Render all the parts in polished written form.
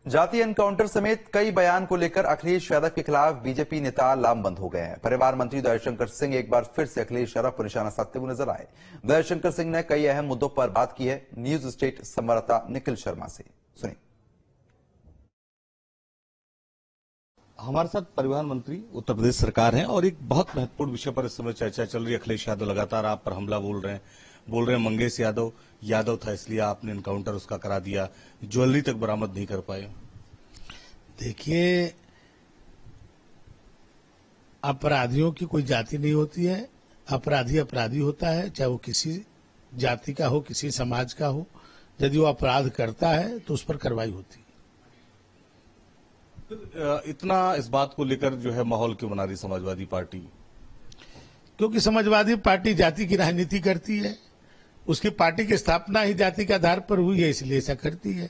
जातीय एनकाउंटर समेत कई बयान को लेकर अखिलेश यादव के खिलाफ बीजेपी नेता लामबंद हो गए हैं। परिवार मंत्री दयाशंकर सिंह एक बार फिर से अखिलेश यादव को निशाना साधते हुए नजर आए। दयाशंकर सिंह ने कई अहम मुद्दों पर बात की है। न्यूज स्टेट संवाददाता निखिल शर्मा से सुनिए। हमारे साथ परिवहन मंत्री उत्तर प्रदेश सरकार है और एक बहुत महत्वपूर्ण विषय पर इस समय चर्चा चल रही है। अखिलेश यादव लगातार आप पर हमला बोल रहे हैं मंगेश यादव था इसलिए आपने एनकाउंटर उसका करा दिया, ज्वेलरी तक बरामद नहीं कर पाए। देखिए, अपराधियों की कोई जाति नहीं होती है। अपराधी अपराधी होता है, चाहे वो किसी जाति का हो, किसी समाज का हो। यदि वो अपराध करता है तो उस पर कार्रवाई होती है। इतना इस बात को लेकर जो है माहौल क्यों बना रही समाजवादी पार्टी? क्योंकि समाजवादी पार्टी जाति की राजनीति करती है। उसकी पार्टी की स्थापना ही जाति के आधार पर हुई है, इसलिए ऐसा करती है।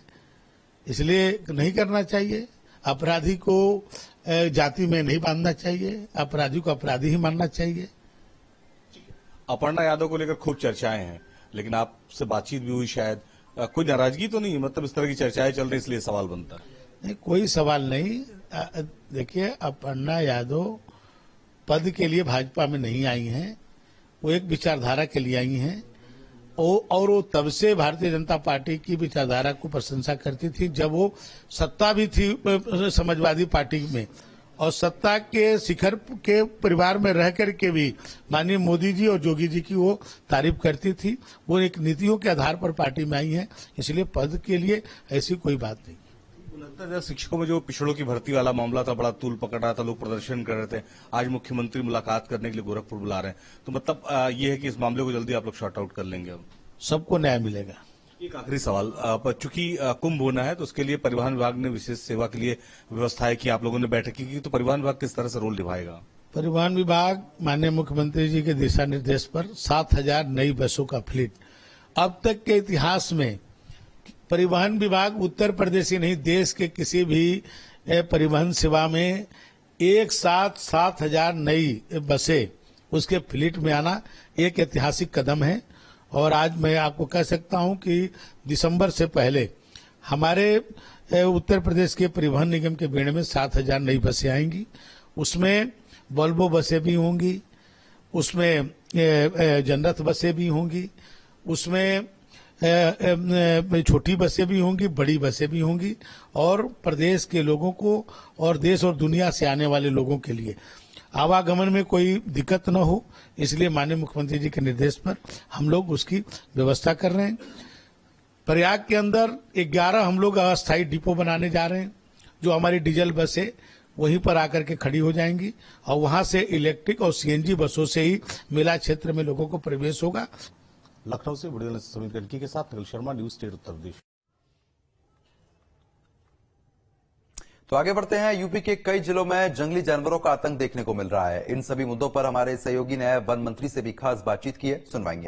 इसलिए नहीं करना चाहिए। अपराधी को जाति में नहीं बांधना चाहिए, अपराधी को अपराधी ही मानना चाहिए। अपर्णा यादव को लेकर खूब चर्चाएं हैं, लेकिन आपसे बातचीत भी हुई, शायद कोई नाराजगी तो नहीं? मतलब इस तरह की चर्चाएं चल रही इसलिए सवाल बनता है। नहीं, कोई सवाल नहीं। देखिए, अपर्णा यादव पद के लिए भाजपा में नहीं आई हैं, वो एक विचारधारा के लिए आई हैं। और वो तब से भारतीय जनता पार्टी की विचारधारा को प्रशंसा करती थी जब वो सत्ता भी थी समाजवादी पार्टी में, और सत्ता के शिखर के परिवार में रह करके भी माननीय मोदी जी और जोगी जी की वो तारीफ करती थी। वो एक नीतियों के आधार पर पार्टी में आई है, इसलिए पद के लिए ऐसी कोई बात नहीं। लगता है शिक्षकों में जो पिछड़ों की भर्ती वाला मामला था, बड़ा तूल पकड़ रहा था, लोग प्रदर्शन कर रहे थे। आज मुख्यमंत्री मुलाकात करने के लिए गोरखपुर बुला रहे हैं, तो मतलब ये है कि इस मामले को जल्दी आप लोग शॉर्ट आउट कर लेंगे? अब सबको न्याय मिलेगा। एक आखिरी सवाल, चूंकि कुंभ होना है तो उसके लिए परिवहन विभाग ने विशेष सेवा के लिए व्यवस्थाएं की, आप लोगों ने बैठक की, तो परिवहन विभाग किस तरह से रोल निभाएगा? परिवहन विभाग माननीय मुख्यमंत्री जी के दिशा निर्देश पर 7,000 नई बसों का फ्लीट। अब तक के इतिहास में परिवहन विभाग उत्तर प्रदेश ही नहीं, देश के किसी भी परिवहन सेवा में एक साथ 7,000 नई बसें उसके फ्लीट में आना एक ऐतिहासिक कदम है। और आज मैं आपको कह सकता हूं कि दिसंबर से पहले हमारे उत्तर प्रदेश के परिवहन निगम के बेड़े में 7,000 नई बसें आएंगी। उसमें वोल्वो बसें भी होंगी, उसमें जनरथ बसें भी होंगी, उसमें छोटी बसें भी होंगी, बड़ी बसें भी होंगी। और प्रदेश के लोगों को और देश और दुनिया से आने वाले लोगों के लिए आवागमन में कोई दिक्कत न हो, इसलिए माननीय मुख्यमंत्री जी के निर्देश पर हम लोग उसकी व्यवस्था कर रहे हैं। प्रयाग के अंदर 11 हम लोग अस्थायी डिपो बनाने जा रहे हैं, जो हमारी डीजल बसें वहीं पर आकर के खड़ी हो जाएंगी और वहां से इलेक्ट्रिक और सीएनजी बसों से ही मेला क्षेत्र में लोगों को प्रवेश होगा। लखनऊ से वीडियो जर्नलिस्ट समीर गढ़की के साथ निखिल शर्मा, न्यूज स्टेट उत्तर प्रदेश। तो आगे बढ़ते हैं। यूपी के कई जिलों में जंगली जानवरों का आतंक देखने को मिल रहा है। इन सभी मुद्दों पर हमारे सहयोगी ने वन मंत्री से भी खास बातचीत की है, सुनवाएंगे।